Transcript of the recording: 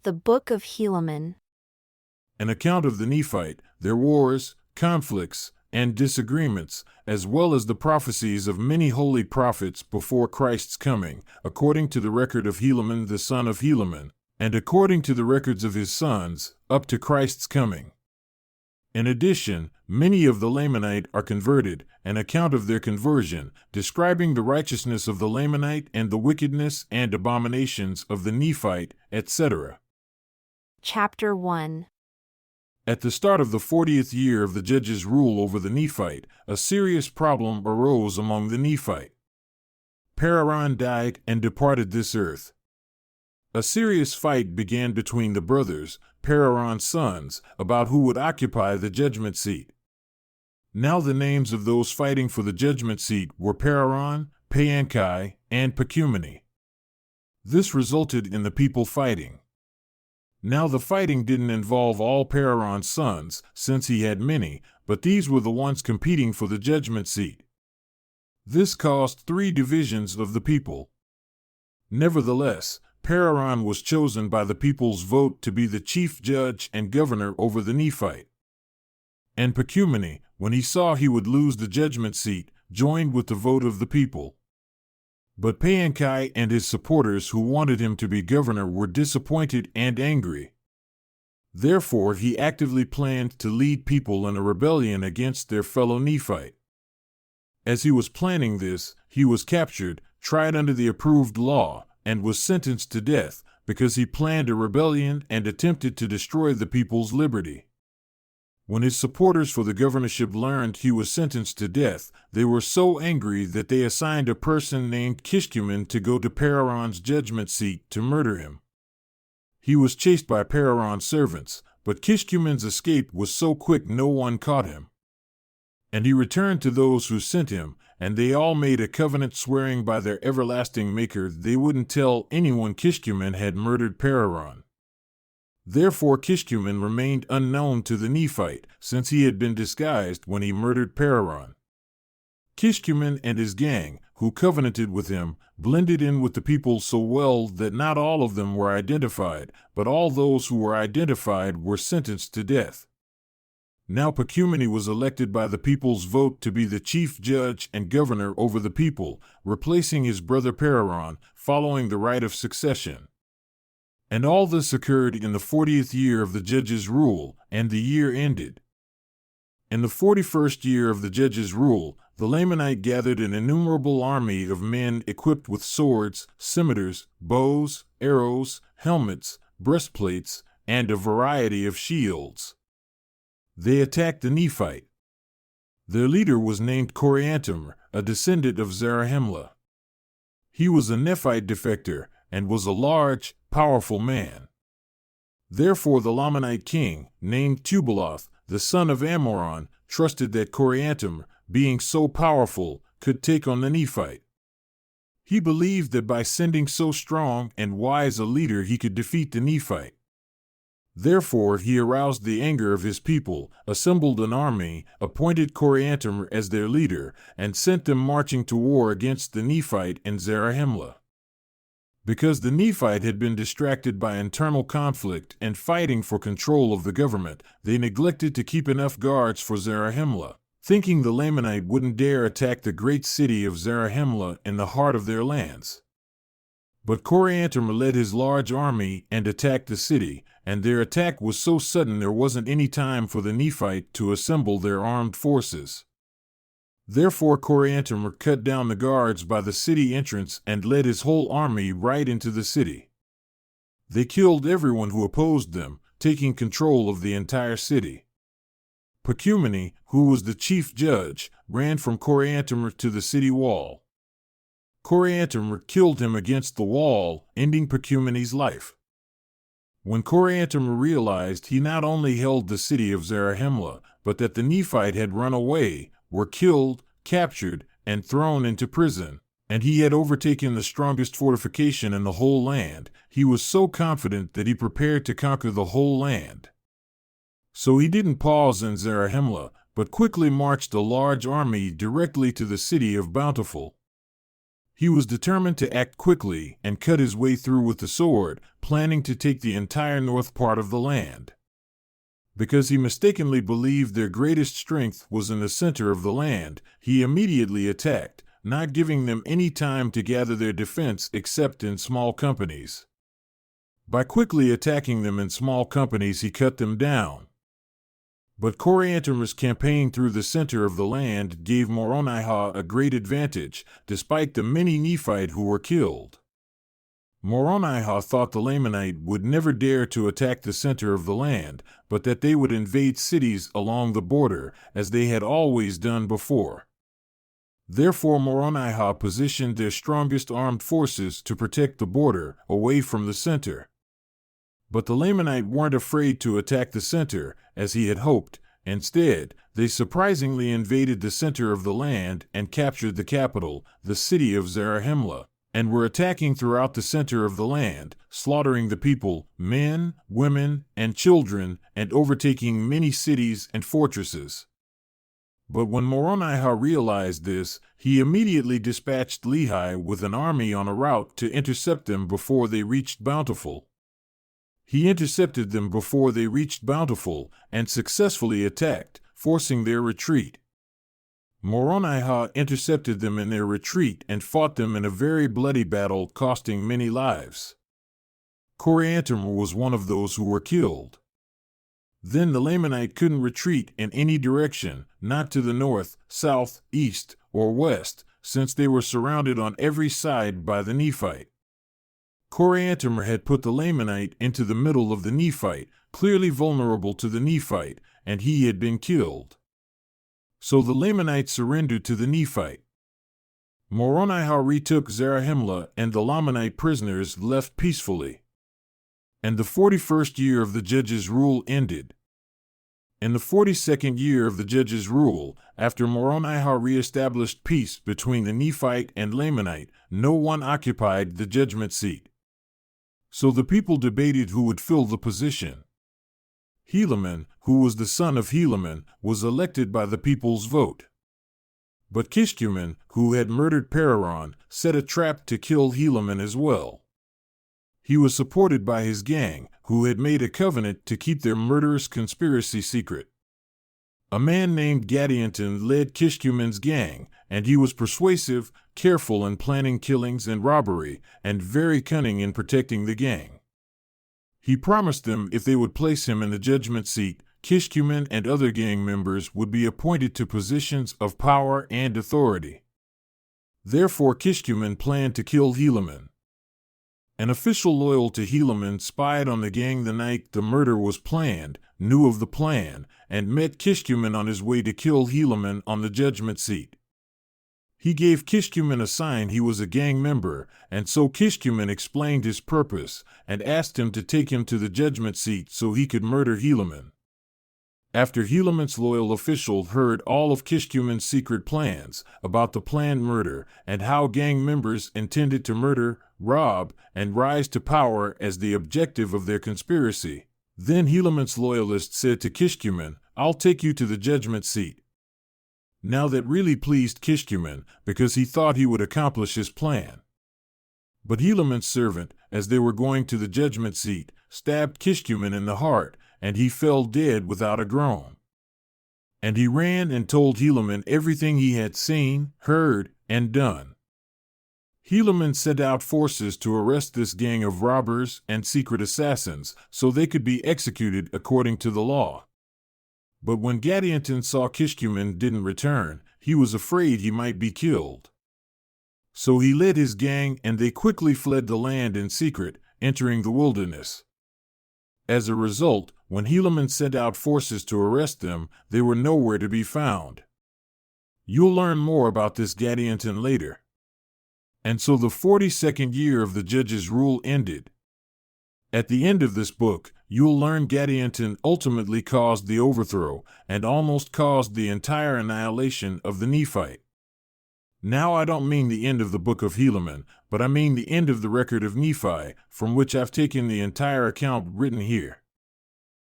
The Book of Helaman. An account of the Nephite, their wars, conflicts, and disagreements, as well as the prophecies of many holy prophets before Christ's coming, according to the record of Helaman the son of Helaman, and according to the records of his sons, up to Christ's coming. In addition, many of the Lamanite are converted, an account of their conversion, describing the righteousness of the Lamanite and the wickedness and abominations of the Nephite, etc. Chapter 1. At the start of the 40th year of the judge's rule over the Nephite, a serious problem arose among the Nephite. Pararon died and departed this earth. A serious fight began between the brothers, Pararon's sons, about who would occupy the judgment seat. Now the names of those fighting for the judgment seat were Pararon, Paankai, and Pecumeni. This resulted in the people fighting. Now the fighting didn't involve all Pararon's sons, since he had many, but these were the ones competing for the judgment seat. This caused 3 divisions of the people. Nevertheless, Pararon was chosen by the people's vote to be the chief judge and governor over the Nephite. And Pecumeni, when he saw he would lose the judgment seat, joined with the vote of the people. But Paankai and his supporters who wanted him to be governor were disappointed and angry. Therefore he actively planned to lead people in a rebellion against their fellow Nephite. As he was planning this, he was captured, tried under the approved law, and was sentenced to death, because he planned a rebellion and attempted to destroy the people's liberty. When his supporters for the governorship learned he was sentenced to death, they were so angry that they assigned a person named Kishkumen to go to Pararon's judgment seat to murder him. He was chased by Pararon's servants, but Kishkumen's escape was so quick no one caught him. And he returned to those who sent him, and they all made a covenant swearing by their everlasting Maker they wouldn't tell anyone Kishkumen had murdered Pararon. Therefore Kishkumen remained unknown to the Nephite, since he had been disguised when he murdered Pararon. Kishkumen and his gang, who covenanted with him, blended in with the people so well that not all of them were identified, but all those who were identified were sentenced to death. Now Pecumeni was elected by the people's vote to be the chief judge and governor over the people, replacing his brother Pararon, following the right of succession. And all this occurred in the 40th year of the judge's rule, and the year ended. In the 41st year of the judge's rule, the Lamanite gathered an innumerable army of men equipped with swords, scimitars, bows, arrows, helmets, breastplates, and a variety of shields. They attacked the Nephite. Their leader was named Coriantumr, a descendant of Zarahemla. He was a Nephite defector, and was a large, powerful man. Therefore the Lamanite king, named Tubaloth, the son of Amoron, trusted that Coriantumr, being so powerful, could take on the Nephite. He believed that by sending so strong and wise a leader he could defeat the Nephite. Therefore he aroused the anger of his people, assembled an army, appointed Coriantumr as their leader, and sent them marching to war against the Nephite and Zarahemla. Because the Nephite had been distracted by internal conflict and fighting for control of the government, they neglected to keep enough guards for Zarahemla, thinking the Lamanite wouldn't dare attack the great city of Zarahemla in the heart of their lands. But Coriantumr led his large army and attacked the city, and their attack was so sudden there wasn't any time for the Nephite to assemble their armed forces. Therefore Coriantumr cut down the guards by the city entrance and led his whole army right into the city. They killed everyone who opposed them, taking control of the entire city. Pecumeni, who was the chief judge, ran from Coriantumr to the city wall. Coriantumr killed him against the wall, ending Pecumeni's life. When Coriantumr realized he not only held the city of Zarahemla, but that the Nephite had run away, were killed, captured, and thrown into prison, and he had overtaken the strongest fortification in the whole land, he was so confident that he prepared to conquer the whole land. So he didn't pause in Zarahemla, but quickly marched a large army directly to the city of Bountiful. He was determined to act quickly and cut his way through with the sword, planning to take the entire north part of the land. Because he mistakenly believed their greatest strength was in the center of the land, he immediately attacked, not giving them any time to gather their defense except in small companies. By quickly attacking them in small companies, he cut them down. But Coriantumr's campaign through the center of the land gave Moronihah a great advantage, despite the many Nephite who were killed. Moronihah thought the Lamanite would never dare to attack the center of the land, but that they would invade cities along the border, as they had always done before. Therefore Moronihah positioned their strongest armed forces to protect the border, away from the center. But the Lamanite weren't afraid to attack the center, as he had hoped. Instead, they surprisingly invaded the center of the land and captured the capital, the city of Zarahemla, and were attacking throughout the center of the land, slaughtering the people, men, women, and children, and overtaking many cities and fortresses. But when Moronihah realized this, he immediately dispatched Lehi with an army on a route to intercept them before they reached Bountiful. He intercepted them before they reached Bountiful and successfully attacked, forcing their retreat. Moronihah intercepted them in their retreat and fought them in a very bloody battle, costing many lives. Coriantumr was one of those who were killed. Then the Lamanite couldn't retreat in any direction, not to the north, south, east, or west, since they were surrounded on every side by the Nephite. Coriantumr had put the Lamanite into the middle of the Nephite, clearly vulnerable to the Nephite, and he had been killed. So the Lamanite surrendered to the Nephite. Moronihah retook Zarahemla, and the Lamanite prisoners left peacefully. And the 41st year of the judge's rule ended. In the 42nd year of the judge's rule, after Moronihah re-established peace between the Nephite and Lamanite, no one occupied the judgment seat. So the people debated who would fill the position. Helaman, who was the son of Helaman, was elected by the people's vote. But Kishkumen, who had murdered Pararon, set a trap to kill Helaman as well. He was supported by his gang, who had made a covenant to keep their murderous conspiracy secret. A man named Gadianton led Kishkumen's gang, and he was persuasive, careful in planning killings and robbery, and very cunning in protecting the gang. He promised them if they would place him in the judgment seat, Kishkumen and other gang members would be appointed to positions of power and authority. Therefore Kishkumen planned to kill Helaman. An official loyal to Helaman spied on the gang the night the murder was planned, knew of the plan, and met Kishkumen on his way to kill Helaman on the judgment seat. He gave Kishkumen a sign he was a gang member, and so Kishkumen explained his purpose and asked him to take him to the judgment seat so he could murder Helaman. After Helaman's loyal official heard all of Kishkumen's secret plans about the planned murder and how gang members intended to murder, rob, and rise to power as the objective of their conspiracy, then Helaman's loyalist said to Kishkumen, "I'll take you to the judgment seat." Now that really pleased Kishkumen, because he thought he would accomplish his plan. But Helaman's servant, as they were going to the judgment seat, stabbed Kishkumen in the heart, and he fell dead without a groan. And he ran and told Helaman everything he had seen, heard, and done. Helaman sent out forces to arrest this gang of robbers and secret assassins, so they could be executed according to the law. But when Gadianton saw Kishkumen didn't return, he was afraid he might be killed. So he led his gang and they quickly fled the land in secret, entering the wilderness. As a result, when Helaman sent out forces to arrest them, they were nowhere to be found. You'll learn more about this Gadianton later. And so the 42nd year of the judge's rule ended. At the end of this book, you'll learn Gadianton ultimately caused the overthrow and almost caused the entire annihilation of the Nephite. Now I don't mean the end of the book of Helaman, but I mean the end of the record of Nephi, from which I've taken the entire account written here.